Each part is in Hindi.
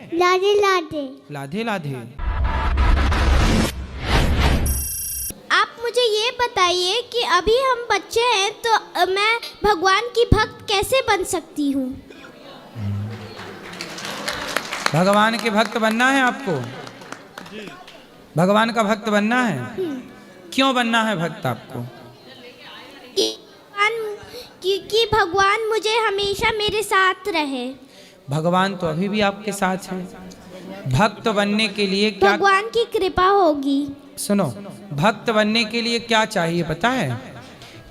लाधे लाधे। लाधे लाधे। आप मुझे ये बताइए कि अभी हम बच्चे हैं तो मैं भगवान की भक्त कैसे बन सकती हूँ? भगवान के भक्त बनना है आपको? भगवान का भक्त बनना है? क्यों बनना है भक्त आपको? क्योंकि भगवान मुझे हमेशा मेरे साथ रहे। भगवान तो अभी भी आपके साथ है। भक्त बनने के लिए क्या? भगवान की कृपा होगी। सुनो, भक्त बनने के लिए क्या चाहिए पता है?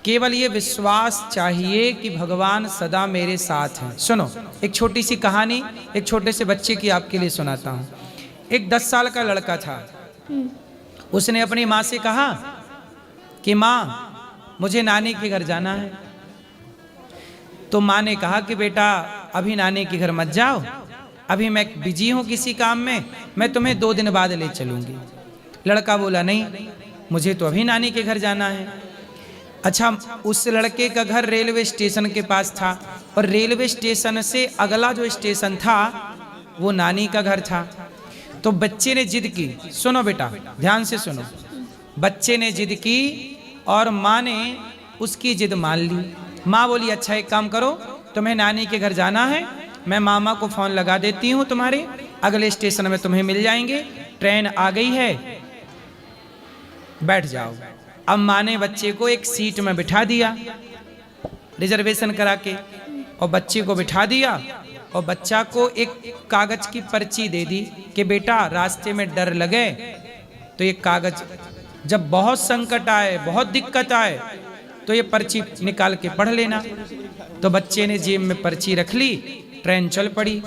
केवल ये विश्वास चाहिए कि भगवान सदा मेरे साथ हैं। सुनो, एक छोटी सी कहानी एक छोटे से बच्चे की आपके लिए सुनाता हूँ। एक 10 साल का लड़का था। उसने अपनी माँ से कहा कि माँ, मुझे नानी के घर जाना है। तो माँ ने कहा कि बेटा अभी नानी के घर मत जाओ, अभी मैं बिजी हूँ किसी काम में, मैं तुम्हें 2 दिन बाद ले चलूँगी। लड़का बोला नहीं, मुझे तो अभी नानी के घर जाना है। अच्छा, उस लड़के का घर रेलवे स्टेशन के पास था और रेलवे स्टेशन से अगला जो स्टेशन था वो नानी का घर था। तो बच्चे ने जिद की। सुनो बेटा, ध्यान से सुनो। बच्चे ने जिद की और माँ ने उसकी जिद मान ली। माँ बोली अच्छा एक काम करो, तुम्हें नानी के घर जाना है, मैं मामा को फ़ोन लगा देती हूँ, तुम्हारे अगले स्टेशन में तुम्हें मिल जाएंगे, ट्रेन आ गई है, बैठ जाओ। अब माँ ने बच्चे को एक सीट में बिठा दिया रिजर्वेशन करा के, और बच्चे को बिठा दिया और बच्चा को एक कागज की पर्ची दे दी कि बेटा रास्ते में डर लगे तो ये कागज, जब बहुत संकट आए बहुत दिक्कत आए तो ये पर्ची निकाल के पढ़ लेना। तो बच्चे ने जेब में पर्ची रख ली, ट्रेन चल पड़ी।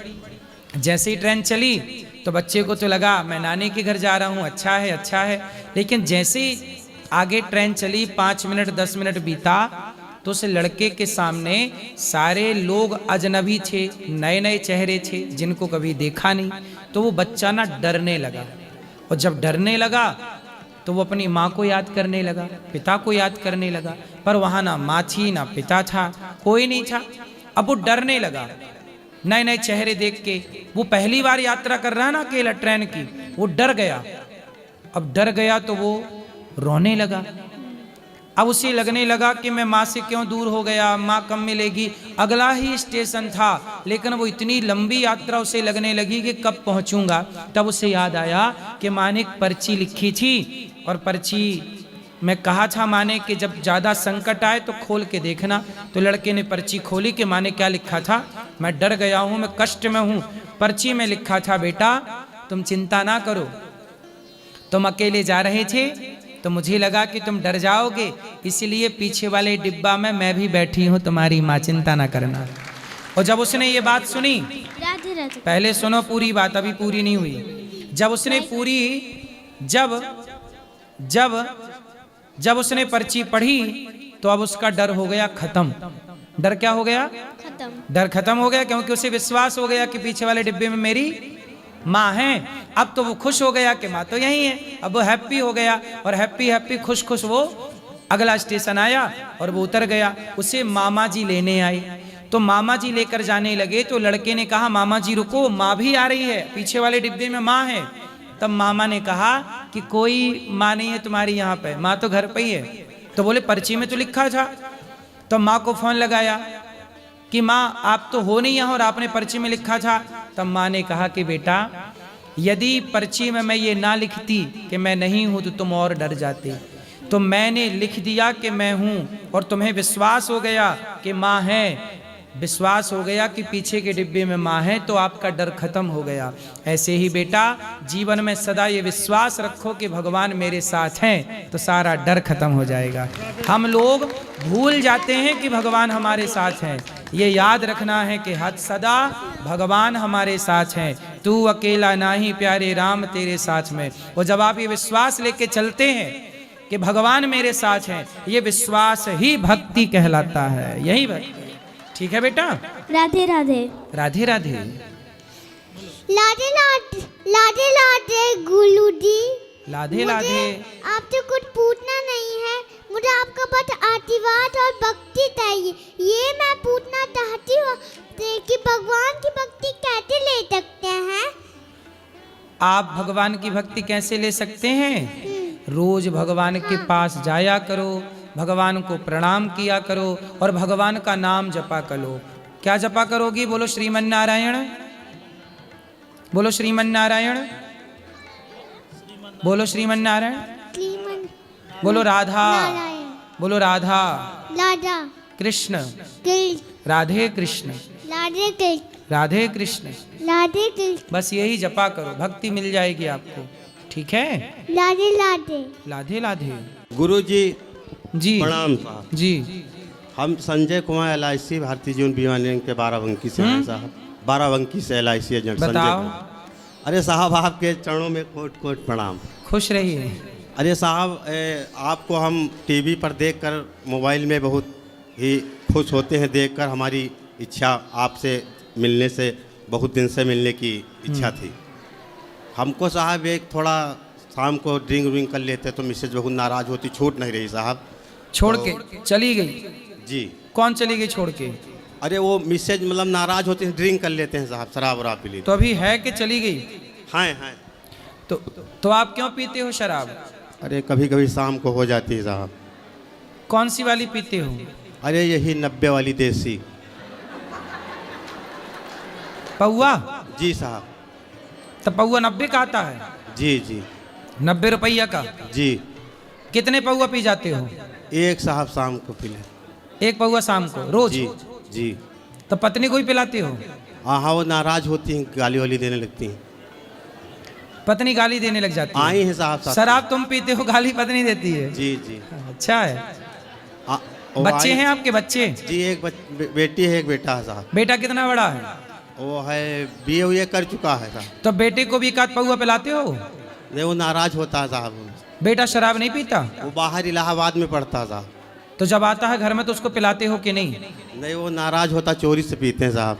जैसे ही ट्रेन चली तो बच्चे को तो लगा मैं नानी के घर जा रहा हूँ, अच्छा है अच्छा है। लेकिन जैसे ही आगे ट्रेन चली, 5 मिनट 10 मिनट बीता तो उस लड़के के सामने सारे लोग अजनबी थे, नए नए चेहरे थे जिनको कभी देखा नहीं। तो वो बच्चा ना डरने लगा, और जब डरने लगा तो वो अपनी माँ को याद करने लगा, पिता को याद करने लगा, पर वहाँ ना माँ थी ना पिता था, कोई नहीं था। अब वो डरने लगा नए नए चेहरे देख के। वो पहली बार यात्रा कर रहा ना अकेला ट्रेन की, वो डर गया। अब डर गया तो वो रोने लगा। अब उसे लगने लगा कि मैं माँ से क्यों दूर हो गया, माँ कब मिलेगी। अगला ही स्टेशन था लेकिन वो इतनी लंबी यात्रा उसे लगने लगी कि कब पहुँचूंगा। तब उसे याद आया कि माँ ने एक पर्ची लिखी थी, और पर्ची में कहा था माँ ने कि जब ज़्यादा संकट आए तो खोल के देखना। तो लड़के ने पर्ची खोली कि माँ ने क्या लिखा था, मैं डर गया हूँ, मैं कष्ट में हूँ। पर्ची में लिखा था बेटा तुम चिंता ना करो, तुम अकेले जा रहे थे तो मुझे लगा कि तुम डर जाओगे, इसलिए पीछे वाले डिब्बा में मैं भी बैठी हूँ तुम्हारी माँ, चिंता ना करना। और जब उसने ये बात सुनी, राधे राधे। पहले सुनो पूरी बात, अभी पूरी नहीं हुई। जब उसने पूरी जब उसने पर्ची पढ़ी तो अब उसका डर हो गया खत्म। डर क्या हो गया? खत्म। डर खत्म हो गया, क्योंकि उसे विश्वास हो गया कि पीछे वाले डिब्बे में मेरी माँ है। अब तो वो खुश हो गया कि माँ तो यही है। अब वो हैप्पी हो गया, और हैप्पी हैप्पी खुश खुश वो अगला स्टेशन आया और वो उतर गया। उसे मामा जी लेने आए। तो मामा जी लेकर जाने लगे तो लड़के ने कहा मामा जी रुको, माँ भी आ रही है, पीछे वाले डिब्बे में माँ है। तब मामा ने कहा कि कोई माँ नहीं है तुम्हारी यहाँ पे, माँ तो घर पे ही है। तो बोले पर्ची में तो लिखा था। तो माँ को फोन लगाया कि माँ आप तो हो नहीं यहाँ और आपने पर्ची में लिखा था। तब माँ ने कहा कि बेटा यदि पर्ची में मैं ये ना लिखती कि मैं नहीं हूँ तो तुम और डर जाते, तो मैंने लिख दिया कि मैं हूँ और तुम्हें विश्वास हो गया कि माँ है, विश्वास हो गया कि पीछे के डिब्बे में माँ है, तो आपका डर खत्म हो गया। ऐसे ही बेटा जीवन में सदा ये विश्वास रखो कि भगवान मेरे साथ हैं तो सारा डर खत्म हो जाएगा। हम लोग भूल जाते हैं कि भगवान हमारे साथ हैं। ये याद रखना है कि हद सदा भगवान हमारे साथ हैं, तू अकेला नहीं प्यारे राम तेरे साथ में। और जब आप ये विश्वास लेके चलते हैं कि भगवान मेरे साथ हैं, ये विश्वास ही भक्ति कहलाता है। यही भक्ति। ठीक है बेटा? राधे राधे। राधे राधे। लाधे लाधे। लाधे लाधे गुलू जी। लाधे लाधे। आपसे कुछ पूछना नहीं है, मुझे आपका बस आशीर्वाद और भक्ति चाहिए। ये मैं पूछना चाहती हूँ कि भगवान की भक्ति कैसे ले सकते हैं? आप भगवान की भक्ति कैसे ले सकते हैं? रोज भगवान के पास जाया करो, भगवान को प्रणाम किया करो और भगवान का नाम जपा करो। क्या जपा करोगी? बोलो श्रीमन नारायण, बोलो श्रीमन नारायण, बोलो श्रीमन नारायण, श्रीमन बोलो राधा, नारायण, बोलो राधा राधा कृष्ण, कृष्ण, राधे कृष्ण, राधे कृष्ण, राधे कृष्ण। राधे कृष्ण, बस यही जपा करो, भक्ति मिल जाएगी आपको। ठीक है? राधे राधे। लाधे लाधे। गुरु जी जी प्रणाम साहब। जी। हम संजय कुमार LIC भारतीय जीवन बीमा निगम के बाराबंकी से हैं साहब। बाराबंकी से LIC एजेंट संजय बताओ। कुमार। अरे साहब आपके चरणों में कोट कोट प्रणाम। खुश रहिए। अरे साहब आपको हम टीवी पर देखकर मोबाइल में बहुत ही खुश होते हैं, देखकर हमारी इच्छा आपसे मिलने से बहुत दिन से मिलने की इच्छा थी। हमको साहब एक थोड़ा शाम को ड्रिंक व्रिंक कर लेते तो मिसेज बहुत नाराज़ होती, छूट नहीं रही साहब। छोड़ तो- के चली गई? जी। कौन चली गई छोड़ के? अरे वो मिसेज मतलब नाराज़ होते हैं, ड्रिंक कर लेते हैं साहब, शराब वराब पी लेते तो अभी है कि चली गई? हैं। हाँ। तो आप क्यों पीते हो शराब? अरे कभी कभी शाम को हो जाती है साहब। कौन सी वाली पीते हो? अरे यही 90 वाली देसी। पौआ? जी साहब। तो पौआ 90 का आता है? जी जी 90 रुपया का? जी। कितने पौआ पी जाते हो? एक साहब शाम को पी ले। एक पौआ शाम को रोज? जी जी। तो पत्नी को ही पिलाते हो? हाँ वो नाराज़ होती हैं, गाली वाली देने लगती हैं। पत्नी गाली देने लग जाती है? आई हैं साहब साथ। शराब तुम पीते हो, गाली पत्नी देती है? जी जी। अच्छा है। वो बच्चे आई- हैं आपके? बच्चे? जी एक बेटी है, एक बेटा है साहब। बेटा कितना बड़ा है? वो है BA कर चुका है साहब। तो बेटे को भी एक आध पौआ पिलाते हो? नहीं वो नाराज़ होता है साहब। बेटा शराब नहीं पीता? वो बाहर इलाहाबाद में पढ़ता है साहब। तो जब आता है घर में तो उसको पिलाते हो कि नहीं? नहीं वो नाराज़ होता, चोरी से पीते हैं साहब।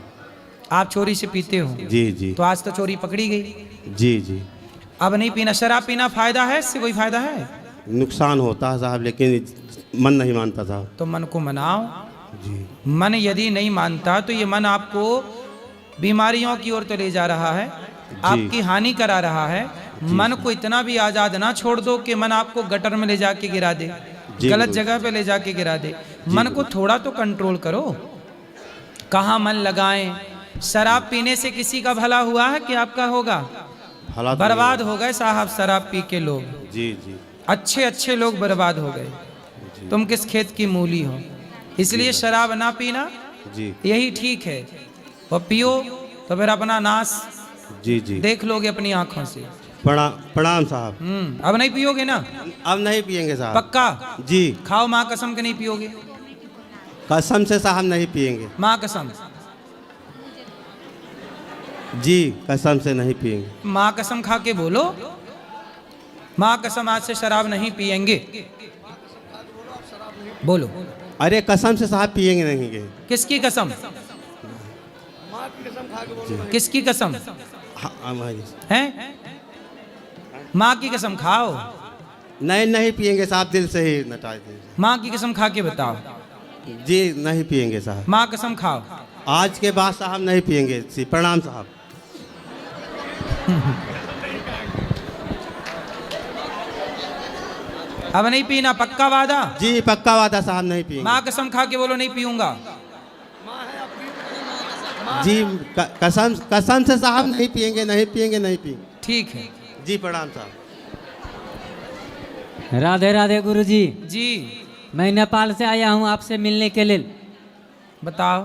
आप चोरी से पीते हो? जी जी। तो आज तो चोरी पकड़ी गई। जी जी। अब नहीं पीना। शराब पीना फायदा है? इससे कोई फायदा है? नुकसान होता है साहब, लेकिन मन नहीं मानता साहब। तो मन को मनाओ। जी मन यदि नहीं मानता तो ये मन आपको बीमारियों की ओर तो ले जा रहा है, आपकी हानि करा रहा है। मन को इतना भी आजाद ना छोड़ दो कि मन आपको गटर में ले जाके गिरा दे, जी गलत गुरु। जगह पे ले जाके गिरा दे। मन को थोड़ा तो कंट्रोल करो। कहाँ मन लगाएं? शराब पीने से किसी का भला हुआ है कि आपका होगा? हालात बर्बाद हो गए साहब शराब पी के लोग। जी जी। अच्छे अच्छे लोग बर्बाद हो गए। तुम किस खेत की मूली हो? इसलिए शराब ना पीना जी यही ठीक है। और पियो तो फिर अपना नाश जी जी। देख लोगे अपनी आंखों से। प्रणाम साहब। अब नहीं पियोगे ना? अब नहीं पियेंगे साहब। पक्का? जी खाओ माँ कसम के नहीं पियोगे? कसम से साहब नहीं पियेंगे। माँ कसम? जी कसम से नहीं पियेंगे। माँ कसम खा के बोलो, माँ कसम आज से शराब नहीं पियेंगे। बोलो। अरे कसम से साहब पियेंगे नहीं। किसकी कसम? किसकी कसम हाँ, हमारी। है? माँ की कसम खाओ। नहीं नहीं पियेंगे साहब, दिल से ही नटा देंगे। माँ की कसम खा के बताओ। जी नहीं पियेंगे साहब। माँ कसम खाओ। आज के बाद साहब नहीं पियेंगे। जी प्रणाम साहब। अब नहीं पीना, पक्का वादा? जी पक्का वादा साहब नहीं पियेंगे। माँ कसम खा के बोलो नहीं पीऊंगा। जी कसम कसम से साहब नहीं पियेंगे, नहीं पियेंगे, नहीं पियेंगे। ठीक है। जी प्रणाम साहब। राधे राधे गुरुजी। जी मैं नेपाल से आया हूँ आपसे मिलने के लिए। बताओ।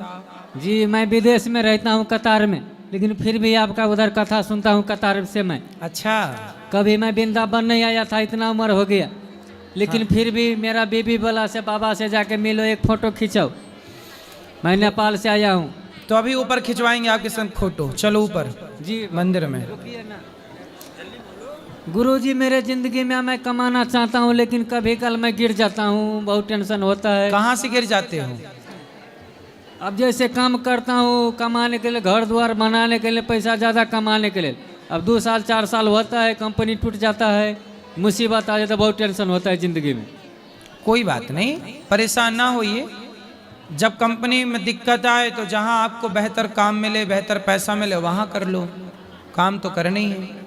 जी मैं विदेश में रहता हूँ कतार में, लेकिन फिर भी आपका उधर कथा सुनता हूँ कतार से मैं। अच्छा। कभी मैं वृंदावन नहीं आया था, इतना उम्र हो गया, लेकिन फिर भी मेरा बीबी बोला से बाबा से जाके मिलो, एक फ़ोटो खींचो। मैं नेपाल से आया हूँ। तो अभी ऊपर खिंचवाएंगे आपके संग फोटो। चलो ऊपर जी मंदिर में। गुरुजी मेरे ज़िंदगी में मैं कमाना चाहता हूँ, लेकिन कभी कल मैं गिर जाता हूँ, बहुत टेंशन होता है। कहाँ से गिर जाते हो? अब जैसे काम करता हूँ कमाने के लिए, घर द्वार बनाने के लिए, पैसा ज़्यादा कमाने के लिए, अब 2 साल 4 साल होता है, कंपनी टूट जाता है, मुसीबत आ जाता है, बहुत टेंशन होता है ज़िंदगी में। कोई बात नहीं, परेशान ना होइए। जब कंपनी में दिक्कत आए तो जहाँ आपको बेहतर काम मिले, बेहतर पैसा मिले, वहाँ कर लो। काम तो करना ही है।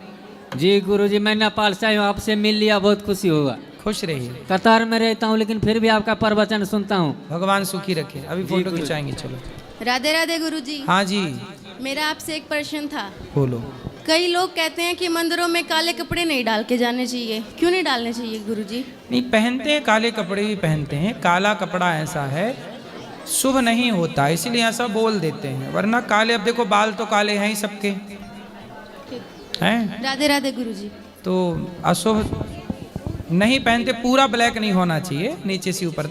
जी गुरुजी, मैं नेपाल से आया हूँ, आपसे मिल लिया, बहुत खुशी होगा। खुश रहिए, कतार में रहता हूँ लेकिन फिर भी आपका प्रवचन सुनता हूँ। भगवान सुखी रखे। अभी फोटो खिंचाएंगे, चलो। राधे राधे गुरुजी। हाँ जी, मेरा आपसे एक प्रश्न था। बोलो। कई लोग कहते हैं कि मंदिरों में काले कपड़े नहीं डाल के जाने चाहिए, क्यों नहीं डालने चाहिए गुरुजी? नहीं, पहनते हैं, काले कपड़े भी पहनते हैं। काला कपड़ा ऐसा है शुभ नहीं होता, इसलिए ऐसा बोल देते हैं, वरना काले, अब देखो बाल तो काले हैं ही सबके, हैं? राधे राधे गुरुजी। तो अशुभ नहीं पहनते, पूरा ब्लैक नहीं होना चाहिए, नीचे से ऊपर